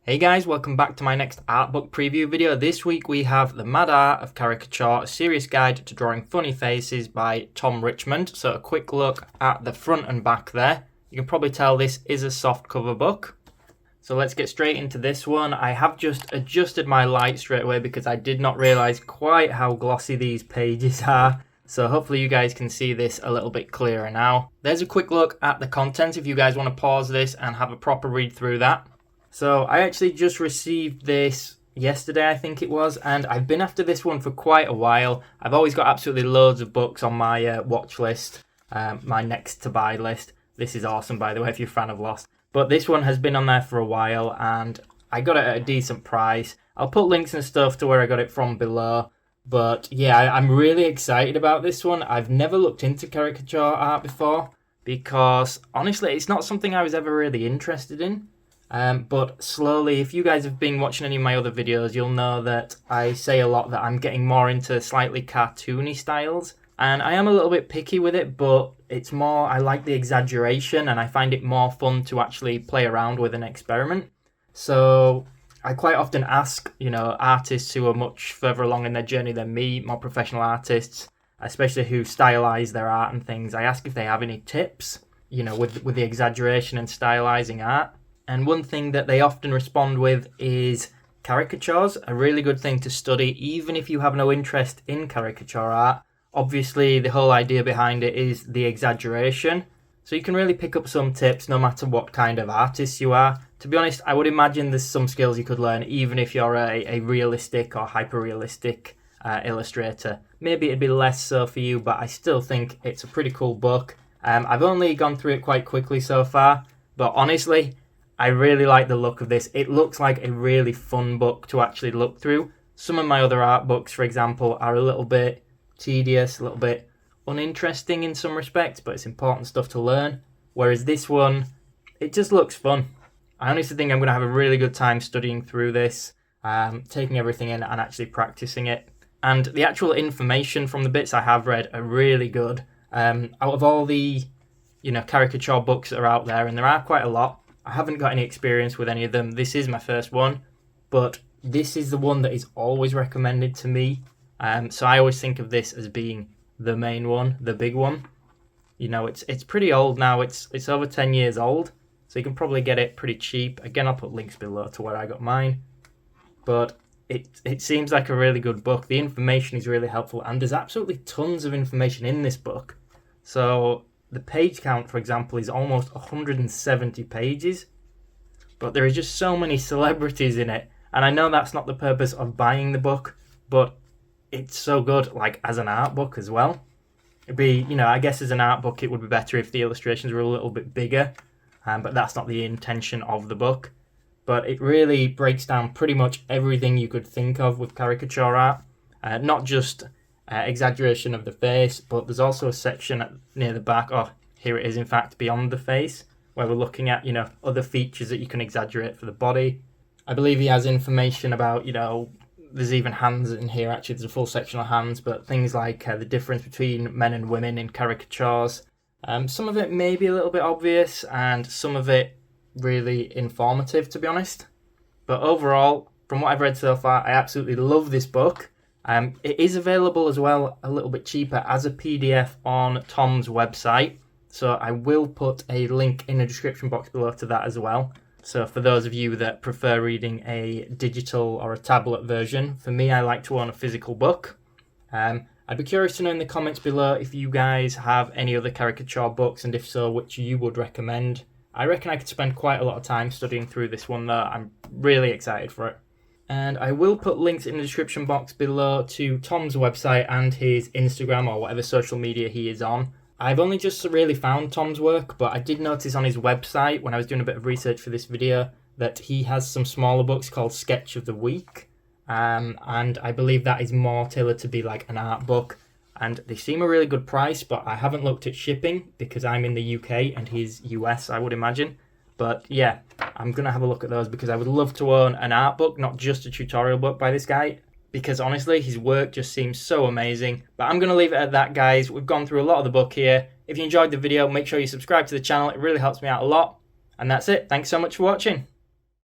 Hey guys, welcome back to my next art book preview video. This week we have The Mad Art of Caricature, a serious guide to drawing funny faces by Tom Richmond. So a quick look at the front and back there. You can probably tell this is a soft cover book. So let's get straight into this one. I have just adjusted my light straight away because I did not realise quite how glossy these pages are. So hopefully you guys can see this a little bit clearer now. There's a quick look at the content if you guys want to pause this and have a proper read through that. So I actually just received this yesterday, I think it was, and I've been after this one for quite a while. I've always got absolutely loads of books on my watch list, my next to buy list. This is awesome, by the way, if you're a fan of Lost. But this one has been on there for a while, and I got it at a decent price. I'll put links and stuff to where I got it from below. But yeah, I'm really excited about this one. I've never looked into caricature art before, because honestly, it's not something I was ever really interested in. But slowly, if you guys have been watching any of my other videos, you'll know that I say a lot that I'm getting more into slightly cartoony styles. And I am a little bit picky with it, but it's more, I like the exaggeration and I find it more fun to actually play around with and experiment. So I quite often ask, artists who are much further along in their journey than me, more professional artists, especially who stylize their art and things. I ask if they have any tips, with the exaggeration and stylizing art. And one thing that they often respond with is caricatures, a really good thing to study, even if you have no interest in caricature art. Obviously, the whole idea behind it is the exaggeration. So you can really pick up some tips no matter what kind of artist you are. To be honest, I would imagine there's some skills you could learn even if you're a realistic or hyper-realistic illustrator. Maybe it'd be less so for you, but I still think it's a pretty cool book. I've only gone through it quite quickly so far, but honestly, I really like the look of this. It looks like a really fun book to actually look through. Some of my other art books, for example, are a little bit tedious, a little bit uninteresting in some respects, but it's important stuff to learn. Whereas this one, it just looks fun. I honestly think I'm going to have a really good time studying through this, taking everything in and actually practicing it. And the actual information from the bits I have read are really good. Out of all the, caricature books that are out there, and there are quite a lot, I haven't got any experience with any of them. This is my first one, but this is the one that is always recommended to me. So I always think of this as being the main one, the big one. It's pretty old now. It's over 10 years old, so you can probably get it pretty cheap. Again, I'll put links below to where I got mine. But it seems like a really good book. The information is really helpful, and there's absolutely tons of information in this book. So the page count, for example, is almost 170 pages, but there are just so many celebrities in it. And I know that's not the purpose of buying the book, but it's so good, like as an art book as well. It'd be, I guess as an art book, it would be better if the illustrations were a little bit bigger, but that's not the intention of the book. But it really breaks down pretty much everything you could think of with caricature art, not just exaggeration of the face, but there's also a section near the back, here it is in fact, beyond the face, where we're looking at, other features that you can exaggerate for the body. I believe he has information about, there's even hands in here, actually there's a full section on hands, but things like the difference between men and women in caricatures. Some of it may be a little bit obvious, and some of it really informative, to be honest. But overall, from what I've read so far, I absolutely love this book. It is available as well a little bit cheaper as a PDF on Tom's website, so I will put a link in the description box below to that as well. So for those of you that prefer reading a digital or a tablet version, for me I like to own a physical book. I'd be curious to know in the comments below if you guys have any other caricature books, and if so, which you would recommend. I reckon I could spend quite a lot of time studying through this one though. I'm really excited for it. And I will put links in the description box below to Tom's website and his Instagram or whatever social media he is on. I've only just really found Tom's work, but I did notice on his website when I was doing a bit of research for this video that he has some smaller books called Sketch of the Week. And I believe that is more tailored to be like an art book. And they seem a really good price, but I haven't looked at shipping because I'm in the UK and he's US, I would imagine. But yeah, I'm going to have a look at those because I would love to own an art book, not just a tutorial book by this guy. Because honestly, his work just seems so amazing. But I'm going to leave it at that, guys. We've gone through a lot of the book here. If you enjoyed the video, make sure you subscribe to the channel. It really helps me out a lot. And that's it. Thanks so much for watching.